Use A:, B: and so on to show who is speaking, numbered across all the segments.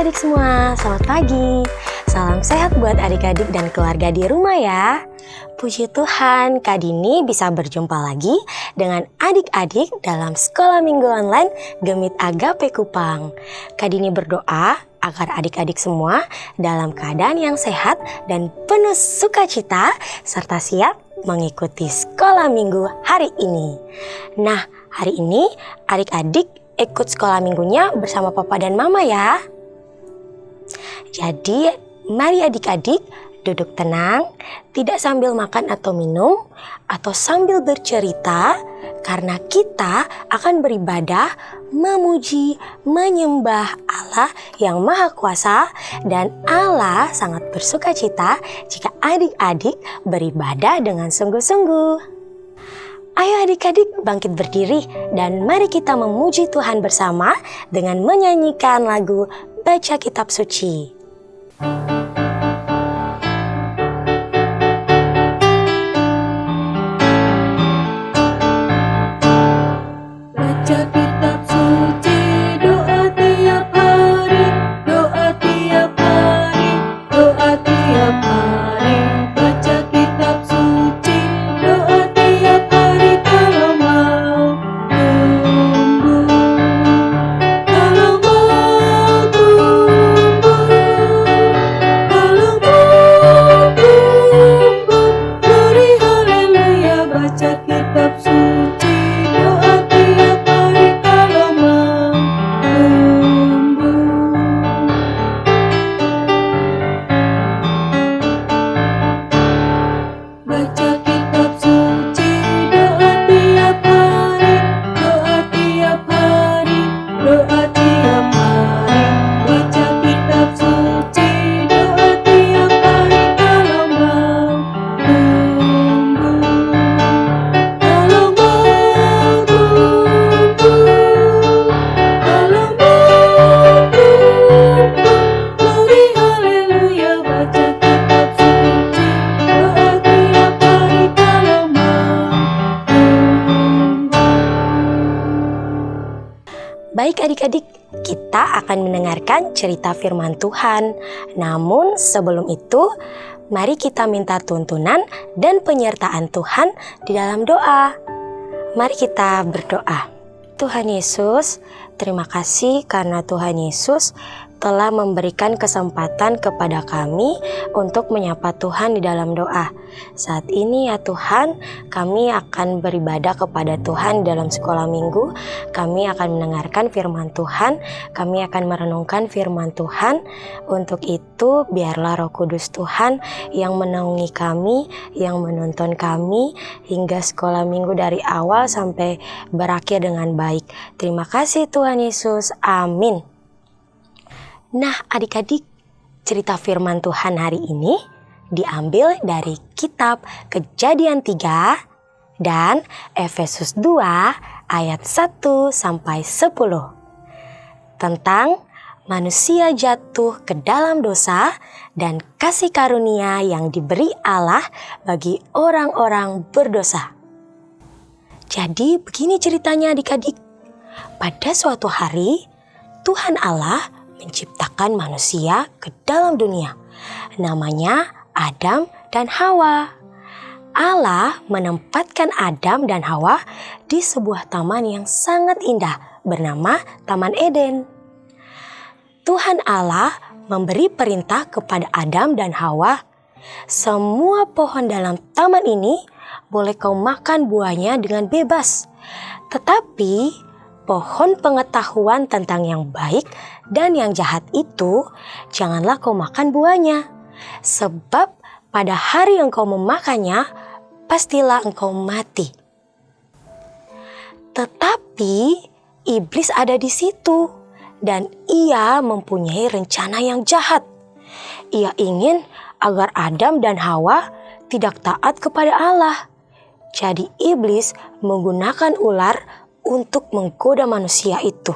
A: adik-adik semua, selamat pagi. Salam sehat buat adik-adik dan keluarga di rumah ya. Puji Tuhan, Kak Dini bisa berjumpa lagi dengan adik-adik dalam sekolah minggu online Gemit Agape Kupang. Kak Dini berdoa agar adik-adik semua dalam keadaan yang sehat dan penuh sukacita serta siap mengikuti sekolah minggu hari ini. Nah, hari ini adik-adik ikut sekolah minggunya bersama papa dan mama ya. Jadi mari adik-adik duduk tenang, tidak sambil makan atau minum atau sambil bercerita, karena kita akan beribadah, memuji, menyembah Allah yang Maha Kuasa, dan Allah sangat bersukacita jika adik-adik beribadah dengan sungguh-sungguh. Ayo adik-adik bangkit berdiri dan mari kita memuji Tuhan bersama dengan menyanyikan lagu Baca Kitab Suci.
B: Baca kitab suci, doa tiap hari, doa tiap hari, doa tiap hari. Baca kitab suci, doa tiap hari kalau mau tumbuh, kalau mau tumbuh, kalau mau tumbuh. Glory haleluya, baca kitab suci, doa tiap hari kalau mau tumbuh. Baca kitab suci, doa tiap hari, doa tiap hari, doa tiap hari. Baca kitab suci, doa tiap hari kalau mau tumbuh, kalau mau tumbuh, kalau mau tumbuh. Glory haleluya, baca kitab suci, doa tiap hari kalau mau tumbuh.
A: Baik adik-adik, kita akan mendengarkan cerita firman Tuhan. Namun sebelum itu, mari kita minta tuntunan dan penyertaan Tuhan di dalam doa. Mari kita berdoa. Tuhan Yesus, terima kasih karena Tuhan Yesus telah memberikan kesempatan kepada kami untuk menyapa Tuhan di dalam doa. Saat ini ya Tuhan, kami akan beribadah kepada Tuhan dalam sekolah minggu. Kami akan mendengarkan firman Tuhan, kami akan merenungkan firman Tuhan. Untuk itu biarlah Roh Kudus Tuhan yang menaungi kami, yang menuntun kami hingga sekolah minggu dari awal sampai berakhir dengan baik. Terima kasih Tuhan Yesus, amin. Nah adik-adik, cerita firman Tuhan hari ini diambil dari kitab Kejadian 3 dan Efesus 2 ayat 1-10 tentang manusia jatuh ke dalam dosa dan kasih karunia yang diberi Allah bagi orang-orang berdosa. Jadi begini ceritanya adik-adik. Pada suatu hari Tuhan Allah menciptakan manusia ke dalam dunia. Namanya Adam dan Hawa. Allah menempatkan Adam dan Hawa di sebuah taman yang sangat indah bernama Taman Eden. Tuhan Allah memberi perintah kepada Adam dan Hawa, semua pohon dalam taman ini boleh kau makan buahnya dengan bebas. Tetapi pohon pengetahuan tentang yang baik dan yang jahat itu janganlah kau makan buahnya. Sebab pada hari engkau memakannya, pastilah engkau mati. Tetapi iblis ada di situ dan ia mempunyai rencana yang jahat. Ia ingin agar Adam dan Hawa tidak taat kepada Allah. Jadi iblis menggunakan ular untuk menggoda manusia itu.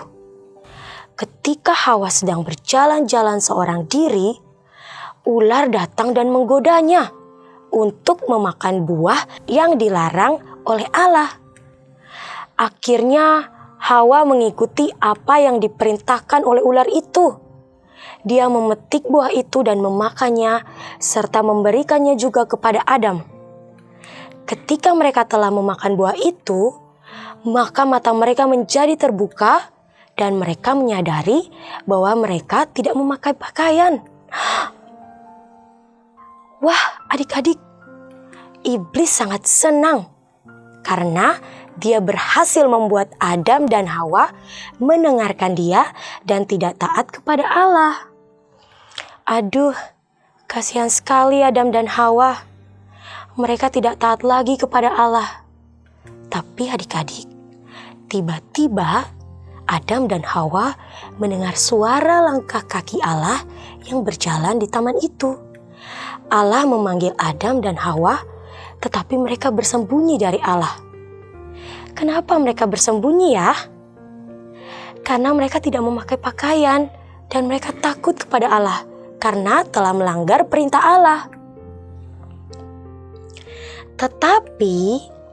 A: Ketika Hawa sedang berjalan-jalan seorang diri, ular datang dan menggodanya untuk memakan buah yang dilarang oleh Allah. Akhirnya Hawa mengikuti apa yang diperintahkan oleh ular itu. Dia memetik buah itu dan memakannya, serta memberikannya juga kepada Adam. Ketika mereka telah memakan buah itu, maka mata mereka menjadi terbuka dan mereka menyadari bahwa mereka tidak memakai pakaian. Wah, adik-adik, iblis sangat senang karena dia berhasil membuat Adam dan Hawa mendengarkan dia dan tidak taat kepada Allah. Aduh, kasihan sekali Adam dan Hawa. Mereka tidak taat lagi kepada Allah. Tapi adik-adik, tiba-tiba Adam dan Hawa mendengar suara langkah kaki Allah yang berjalan di taman itu. Allah memanggil Adam dan Hawa, tetapi mereka bersembunyi dari Allah. Kenapa mereka bersembunyi ya? Karena mereka tidak memakai pakaian dan mereka takut kepada Allah karena telah melanggar perintah Allah. Tetapi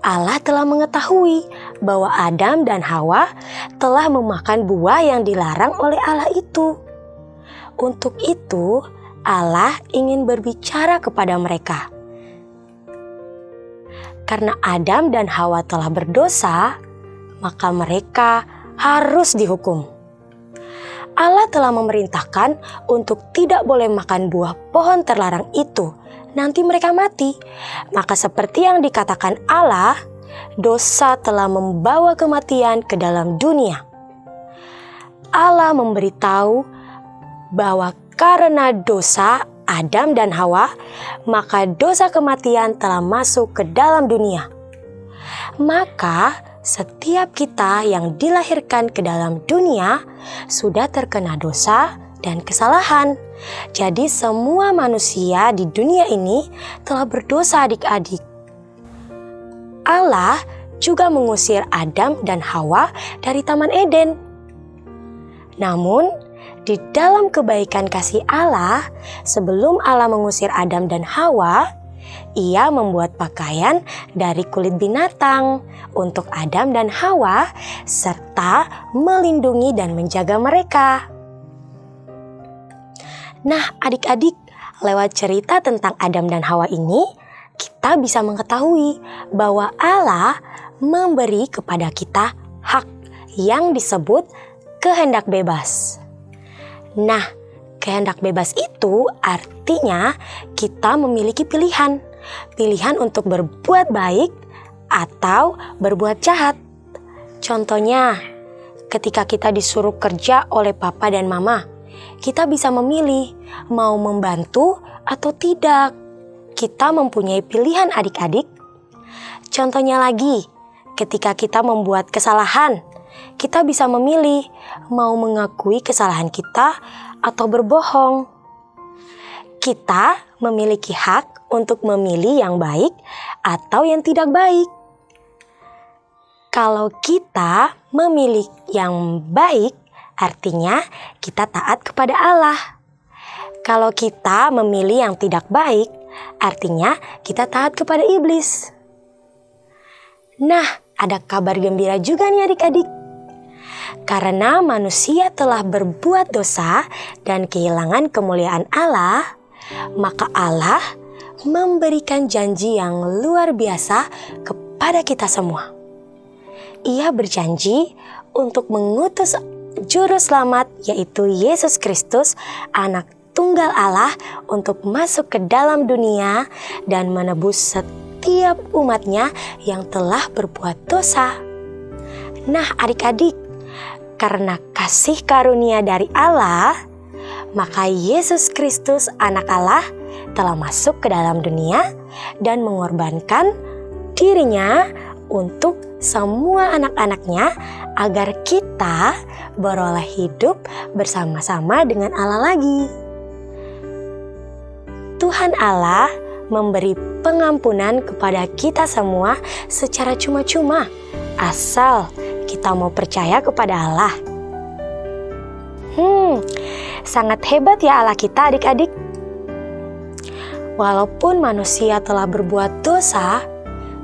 A: Allah telah mengetahui bahwa Adam dan Hawa telah memakan buah yang dilarang oleh Allah itu. Untuk itu, Allah ingin berbicara kepada mereka. Karena Adam dan Hawa telah berdosa, maka mereka harus dihukum. Allah telah memerintahkan untuk tidak boleh makan buah pohon terlarang itu. Nanti mereka mati. Maka seperti yang dikatakan Allah, dosa telah membawa kematian ke dalam dunia. Allah memberitahu bahwa karena dosa Adam dan Hawa, maka dosa kematian telah masuk ke dalam dunia. Maka setiap kita yang dilahirkan ke dalam dunia sudah terkena dosa dan kesalahan. Jadi semua manusia di dunia ini telah berdosa adik-adik. Allah juga mengusir Adam dan Hawa dari Taman Eden. Namun, di dalam kebaikan kasih Allah, sebelum Allah mengusir Adam dan Hawa, Ia membuat pakaian dari kulit binatang untuk Adam dan Hawa, serta melindungi dan menjaga mereka. Nah, adik-adik, lewat cerita tentang Adam dan Hawa ini, kita bisa mengetahui bahwa Allah memberi kepada kita hak yang disebut kehendak bebas. Nah, kehendak bebas itu artinya kita memiliki pilihan. Pilihan untuk berbuat baik atau berbuat jahat. Contohnya, ketika kita disuruh kerja oleh papa dan mama, kita bisa memilih mau membantu atau tidak. Kita mempunyai pilihan adik-adik. Contohnya lagi, ketika kita membuat kesalahan, kita bisa memilih mau mengakui kesalahan kita atau berbohong. Kita memiliki hak untuk memilih yang baik atau yang tidak baik. Kalau kita memilih yang baik, artinya kita taat kepada Allah. Kalau kita memilih yang tidak baik, artinya kita taat kepada iblis. Nah, ada kabar gembira juga nih adik-adik. Karena manusia telah berbuat dosa dan kehilangan kemuliaan Allah, maka Allah memberikan janji yang luar biasa kepada kita semua. Ia berjanji untuk mengutus juru selamat, yaitu Yesus Kristus, anak tunggal Allah, untuk masuk ke dalam dunia dan menebus setiap umatnya yang telah berbuat dosa. Nah, adik-adik, karena kasih karunia dari Allah, maka Yesus Kristus, anak Allah, telah masuk ke dalam dunia dan mengorbankan dirinya untuk semua anak-anaknya agar kita beroleh hidup bersama-sama dengan Allah lagi. Tuhan Allah memberi pengampunan kepada kita semua secara cuma-cuma, asal kita mau percaya kepada Allah. Sangat hebat ya Allah kita adik-adik. Walaupun manusia telah berbuat dosa,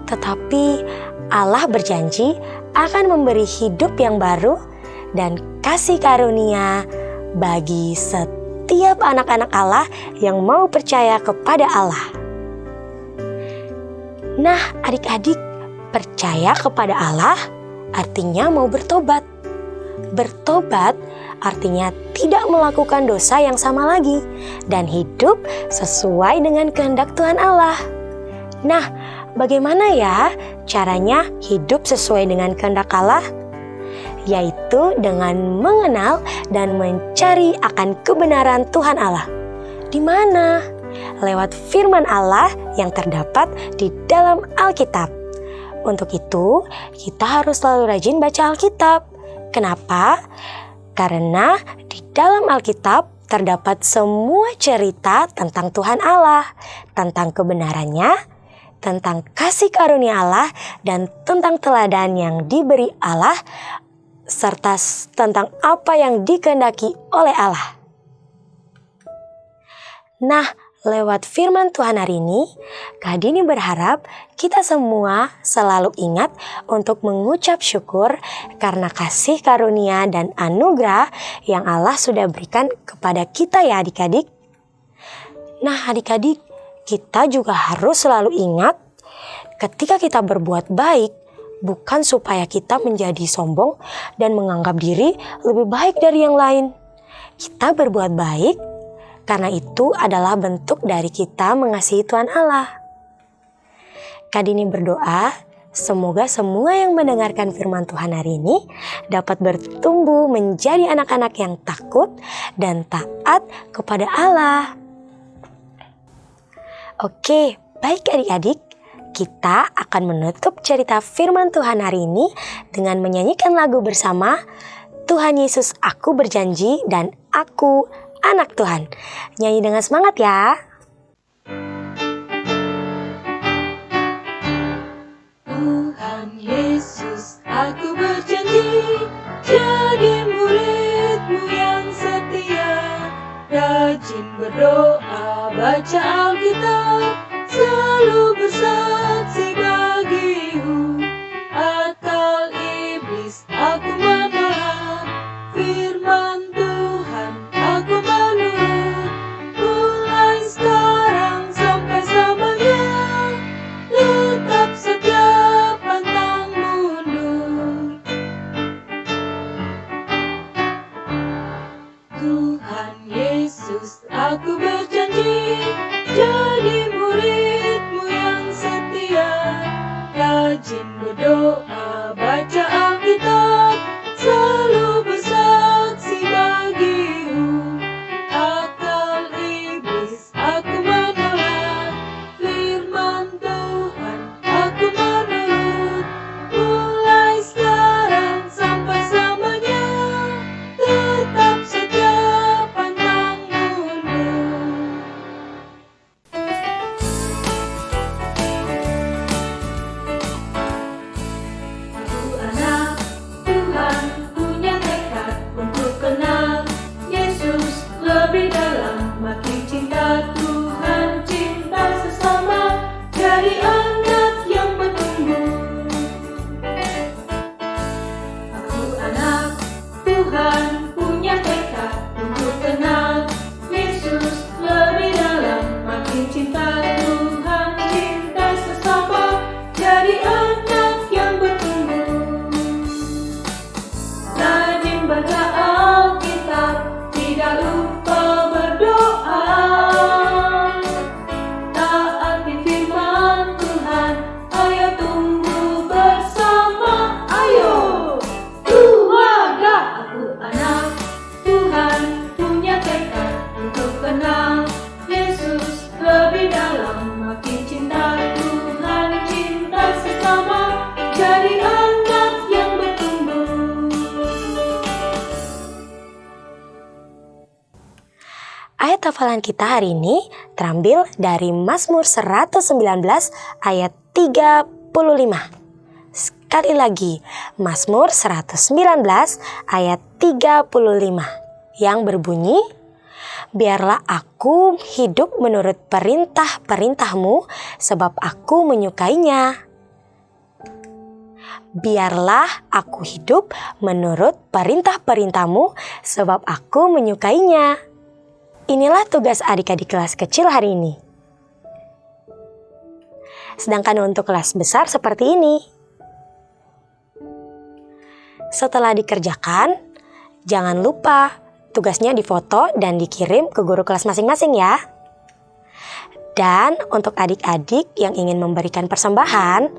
A: tetapi Allah berjanji akan memberi hidup yang baru dan kasih karunia bagi setiap setiap anak-anak Allah yang mau percaya kepada Allah. Nah, adik-adik, percaya kepada Allah artinya mau bertobat. Bertobat artinya tidak melakukan dosa yang sama lagi dan hidup sesuai dengan kehendak Tuhan Allah. Nah, bagaimana ya caranya hidup sesuai dengan kehendak Allah? Yaitu dengan mengenal dan mencari akan kebenaran Tuhan Allah. Di mana? Lewat firman Allah yang terdapat di dalam Alkitab. Untuk itu, kita harus selalu rajin baca Alkitab. Kenapa? Karena di dalam Alkitab terdapat semua cerita tentang Tuhan Allah, tentang kebenarannya, tentang kasih karunia Allah, dan tentang teladan yang diberi Allah, serta tentang apa yang dikehendaki oleh Allah. Nah, lewat firman Tuhan hari ini, Kak Dini berharap kita semua selalu ingat untuk mengucap syukur karena kasih karunia dan anugerah yang Allah sudah berikan kepada kita ya adik-adik. Nah adik-adik, kita juga harus selalu ingat ketika kita berbuat baik, bukan supaya kita menjadi sombong dan menganggap diri lebih baik dari yang lain. Kita berbuat baik karena itu adalah bentuk dari kita mengasihi Tuhan Allah. Kak Dini berdoa, semoga semua yang mendengarkan firman Tuhan hari ini dapat bertumbuh menjadi anak-anak yang takut dan taat kepada Allah. Oke, baik adik-adik, kita akan menutup cerita firman Tuhan hari ini dengan menyanyikan lagu bersama, Tuhan Yesus Aku Berjanji dan Aku Anak Tuhan. Nyanyi dengan semangat ya.
B: Tuhan Yesus, aku berjanji jadi murid-Mu yang setia, rajin berdoa, baca Alkitab, selalu bersaksi bagi-Mu. Akal iblis aku menolak, firman Tuhan aku menurut, mulai sekarang sampai selamanya, tetap setia pantang mundur. Tuhan Yesus, aku berjanji jadi murid-Mu yang setia, rajin berdoa, baca Alkitab, selalu bersaksi bagi-Mu. Akal iblis aku menolak, firman Tuhan aku menurut, mulai sekarang sampai selamanya, tetap setia pantang mundur. Aku anak Tuhan, punya tekad untuk kenal Yesus lebih dalam, makin cinta Tuhan, cinta sesama, jadi anak yang bertumbuh. Aku anak Tuhan, punya tekad untuk kenal Yesus lebih dalam, makin cinta Tuhan, cinta sesama, jadi anak yang bertumbuh. Rajin baca Alkitab, tidak lupa berdoa, taati firman Tuhan, ayo tumbuh bersama, ayo keluarga. Aku anak Tuhan, punya tekad untuk kenal Yesus lebih dalam, makin cinta Tuhan, cinta sesama, jadi anak yang bertumbuh.
A: Ayat hafalan kita hari ini terambil dari Mazmur 119 ayat 35. Sekali lagi, Mazmur 119 ayat 35 yang berbunyi, biarlah aku hidup menurut perintah-perintah-Mu, sebab aku menyukainya. Biarlah aku hidup menurut perintah-perintah-Mu, sebab aku menyukainya. Inilah tugas adik-adik kelas kecil hari ini. Sedangkan untuk kelas besar seperti ini. Setelah dikerjakan, jangan lupa tugasnya difoto dan dikirim ke guru kelas masing-masing ya. Dan untuk adik-adik yang ingin memberikan persembahan,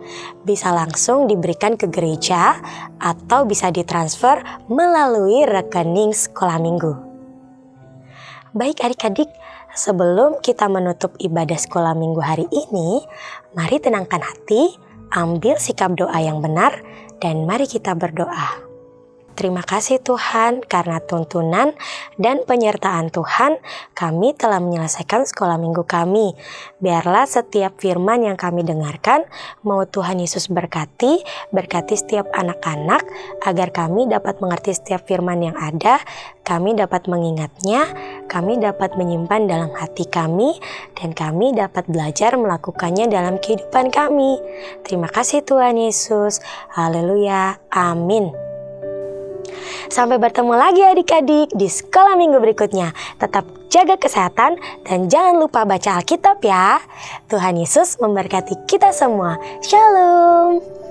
A: bisa langsung diberikan ke gereja atau bisa ditransfer melalui rekening sekolah minggu. Baik adik-adik, sebelum kita menutup ibadah sekolah minggu hari ini, mari tenangkan hati, ambil sikap doa yang benar, dan mari kita berdoa. Terima kasih Tuhan karena tuntunan dan penyertaan Tuhan kami telah menyelesaikan sekolah minggu kami. Biarlah setiap firman yang kami dengarkan mau Tuhan Yesus berkati setiap anak-anak agar kami dapat mengerti setiap firman yang ada, kami dapat mengingatnya, kami dapat menyimpan dalam hati kami, dan kami dapat belajar melakukannya dalam kehidupan kami. Terima kasih Tuhan Yesus. Haleluya. Amin. Sampai bertemu lagi adik-adik di sekolah minggu berikutnya. Tetap jaga kesehatan dan jangan lupa baca Alkitab ya. Tuhan Yesus memberkati kita semua. Shalom.